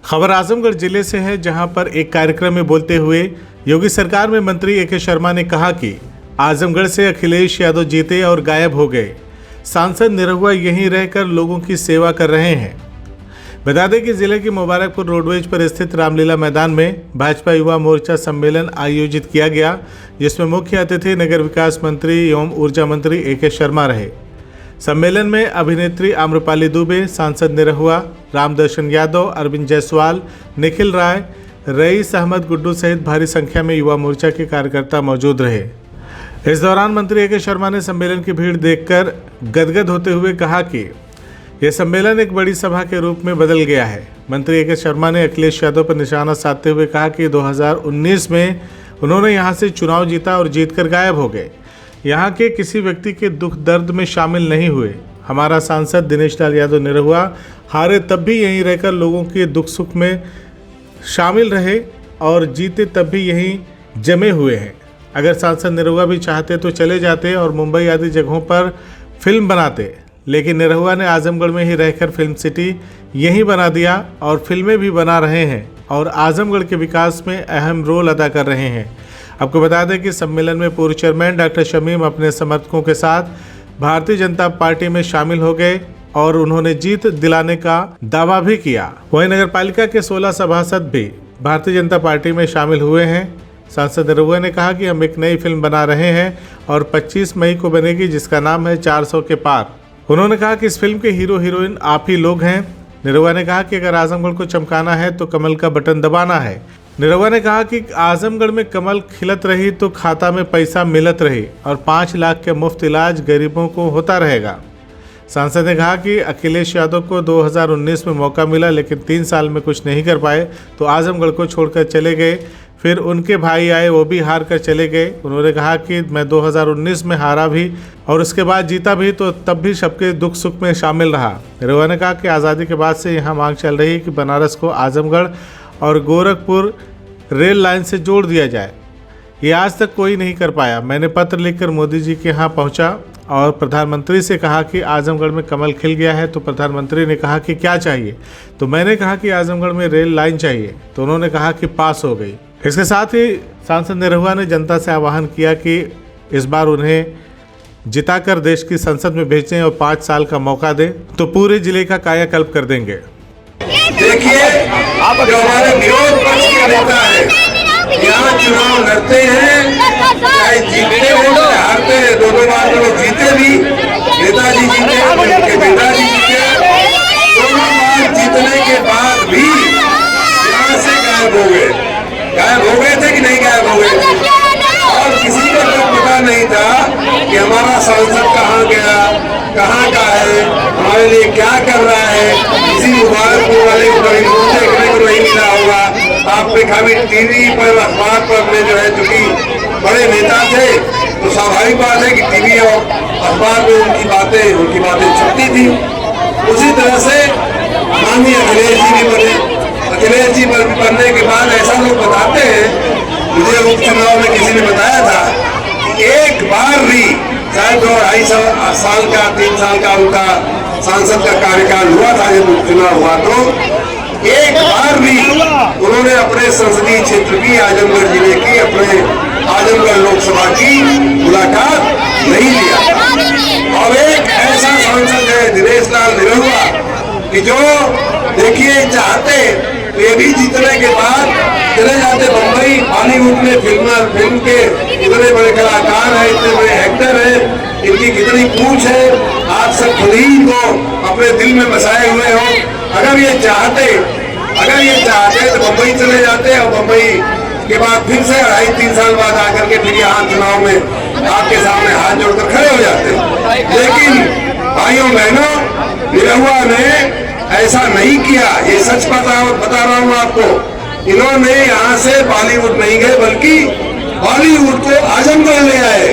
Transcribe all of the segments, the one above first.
खबर आजमगढ़ जिले से है, जहां पर एक कार्यक्रम में बोलते हुए योगी सरकार में मंत्री ए.के. शर्मा ने कहा कि आजमगढ़ से अखिलेश यादव जीते और गायब हो गए। सांसद निरहुआ यहीं रहकर लोगों की सेवा कर रहे हैं। बता दें कि जिले के मुबारकपुर रोडवेज पर स्थित रामलीला मैदान में भाजपा युवा मोर्चा सम्मेलन आयोजित किया गया, जिसमें मुख्य अतिथि नगर विकास मंत्री एवं ऊर्जा मंत्री ए.के. शर्मा रहे। सम्मेलन में अभिनेत्री आम्रपाली दुबे, सांसद निरहुआ, रामदर्शन यादव, अरविंद जायसवाल, निखिल राय, रईस अहमद गुड्डू सहित भारी संख्या में युवा मोर्चा के कार्यकर्ता मौजूद रहे। इस दौरान मंत्री ए.के. शर्मा ने सम्मेलन की भीड़ देखकर गदगद होते हुए कहा कि यह सम्मेलन एक बड़ी सभा के रूप में बदल गया है। मंत्री ए.के. शर्मा ने अखिलेश यादव पर निशाना साधते हुए कहा कि 2019 में उन्होंने यहां से चुनाव जीता और जीतकर गायब हो गए। यहाँ के किसी व्यक्ति के दुख दर्द में शामिल नहीं हुए। हमारा सांसद दिनेश लाल यादव निरहुआ हारे तब भी यहीं रहकर लोगों के दुख सुख में शामिल रहे और जीते तब भी यहीं जमे हुए हैं। अगर सांसद निरहुआ भी चाहते तो चले जाते और मुंबई आदि जगहों पर फिल्म बनाते, लेकिन निरहुआ ने आजमगढ़ में ही रहकर फिल्म सिटी यहीं बना दिया और फिल्में भी बना रहे हैं और आजमगढ़ के विकास में अहम रोल अदा कर रहे हैं। आपको बता दें कि सम्मेलन में पूर्व चेयरमैन डॉक्टर शमीम अपने समर्थकों के साथ भारतीय जनता पार्टी में शामिल हो गए और उन्होंने जीत दिलाने का दावा भी किया। वहीं नगरपालिका के 16 सभासद भी भारतीय जनता पार्टी में शामिल हुए हैं। सांसद निरहुआ ने कहा कि हम एक नई फिल्म बना रहे हैं और 25 मई को बनेगी, जिसका नाम है 400 के पार। उन्होंने कहा कि इस फिल्म के हीरो हीरोइन आप ही लोग हैं। निरहुआ ने कहा कि अगर आजमगढ़ को चमकाना है तो कमल का बटन दबाना है। निरहुआ ने कहा कि आजमगढ़ में कमल खिलत रही तो खाता में पैसा मिलत रही और 5 लाख के मुफ्त इलाज गरीबों को होता रहेगा। सांसद ने कहा कि अखिलेश यादव को 2019 में मौका मिला, लेकिन 3 साल में कुछ नहीं कर पाए तो आजमगढ़ को छोड़कर चले गए। फिर उनके भाई आए, वो भी हार कर चले गए। उन्होंने कहा कि मैं 2019 में हारा भी और उसके बाद जीता भी, तो तब भी सबके दुख सुख में शामिल रहा। निरहुआ ने कहा कि आज़ादी के बाद से यहाँ मांग चल रही है कि बनारस को आजमगढ़ और गोरखपुर रेल लाइन से जोड़ दिया जाए। ये आज तक कोई नहीं कर पाया। मैंने पत्र लिखकर मोदी जी के यहाँ पहुँचा और प्रधानमंत्री से कहा कि आजमगढ़ में कमल खिल गया है, तो प्रधानमंत्री ने कहा कि क्या चाहिए, तो मैंने कहा कि आजमगढ़ में रेल लाइन चाहिए, तो उन्होंने कहा कि पास हो गई। इसके साथ ही सांसद निरहुआ ने जनता से आह्वान किया कि इस बार उन्हें जिताकर देश की संसद में भेजें और 5 साल का मौका दें तो पूरे जिले का कायाकल्प कर देंगे। देखिए, जो हमारे विरोध पक्ष के नेता है यहाँ चुनाव लड़ते हैं, चाहे जीतते हो चाहे हारते हैं, 2 बार तो लोग जीते भी। नेताजी जीते, उनके पिताजी जीते, 2 बार जीतने के बाद भी यहाँ से गायब हो गए। गायब हो गए थे कि नहीं गायब हो गए थे? और किसी को तो पता नहीं था कि हमारा सांसद कहाँ गया, कहाँ का है, हमारे लिए क्या कर रहा है। किसी मुबारकपुर वाले को कभी देखने को नहीं मिला होगा। आपने कभी टीवी पर, अखबार पर में जो है, चूंकि बड़े नेता थे तो स्वाभाविक बात है कि टीवी और अखबार में उनकी बातें छपती थी। उसी तरह से माननीय अखिलेश जी भी बने। अखिलेश जी बनने के बाद ऐसा लोग बताते हैं, मुझे उपचुनाव में किसी ने बताया था कि एक बार भी, शायद 2-2.5 साल का 3 साल का उनका सांसद का कार्यकाल हुआ था, जब उपचुनाव हुआ तो एक बार भी उन्होंने अपने संसदीय क्षेत्र की, आजमगढ़ जिले की, अपने आजमगढ़ लोकसभा की मुलाकात नहीं लिया। और एक ऐसा सांसद है दिनेश लाल निरहुआ कि जो देखिए चाहते ये भी जीतने के बाद चले जाते बम्बई। बॉलीवुड में फिल्म के इतने बड़े कलाकार हैं, इतने बड़े एक्टर हैं, इनकी कितनी पूछ है, आप सब खुद ही को अपने दिल में बसाए हुए हो। अगर ये चाहते तो बम्बई चले जाते और बम्बई के बाद फिर से 2.5-3 साल बाद आकर के फिर यहाँ चुनाव में आपके सामने हाथ जोड़कर खड़े हो जाते। लेकिन भाइयों बहनों, निरहुआ ने ऐसा नहीं किया। ये सच बता रहा हूँ आपको। इन्होंने यहाँ से बॉलीवुड नहीं गए, बल्कि बॉलीवुड को आजमगढ़ ले आए।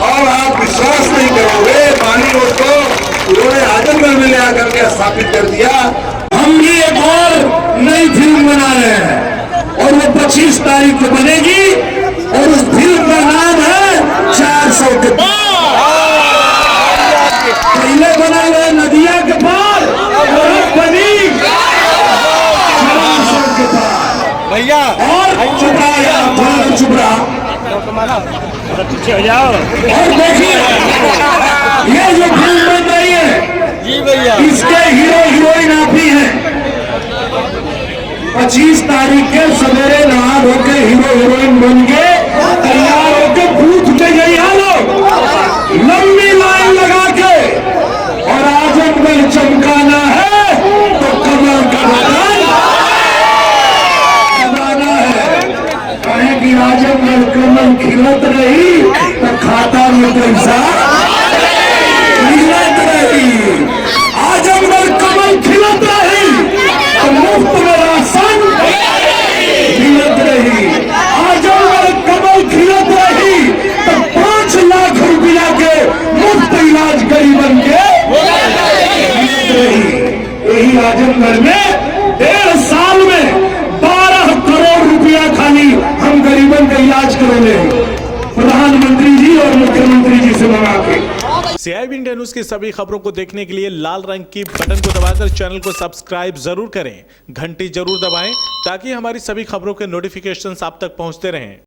और आप विश्वास नहीं करोगे, बॉलीवुड को उन्होंने आजमगढ़ में ले आकर के स्थापित कर दिया। हम भी एक और नई फिल्म बना रहे हैं और वो 25 तारीख को बनेगी और उस फिल्म का नाम है 400 के पार। पहले बना गए नदिया के पार और अब बनी 400 पीछे हो जाओ। और देखिए ये जो फिल्म बन रही है जी भैया, इसके हीरो हीरोइन आप ही हैं। 25 तारीख के सवेरे नहा धो के हीरो हीरोइन बन के तैयार होकर बूथ पे गई है लोग, लंबी लाइन लगा के, और आजमगढ़ चमकाना है तो कमल का बटन दबाना है। कहें कि आजमगढ़ कमल खिलत रही तो खाता में पैसा खिलत रही, आजमगढ़ कमल खिलत रही तो मुफ्त में राशन खिलत रही, आजमगढ़ कमल खिलत रही तो 5 लाख रुपया के मुफ्त इलाज गरीबन के खिलत रही। यही आजमगढ़ में 1.5 साल में 12 करोड़ रुपया खाली हम गरीबन का इलाज करोगे प्रधानमंत्री जी और मुख्यमंत्री जी से मंगा के। CIB इंडिया न्यूज की सभी खबरों को देखने के लिए लाल रंग की बटन को दबाकर चैनल को सब्सक्राइब जरूर करें, घंटी जरूर दबाएं ताकि हमारी सभी खबरों के नोटिफिकेशंस आप तक पहुंचते रहें।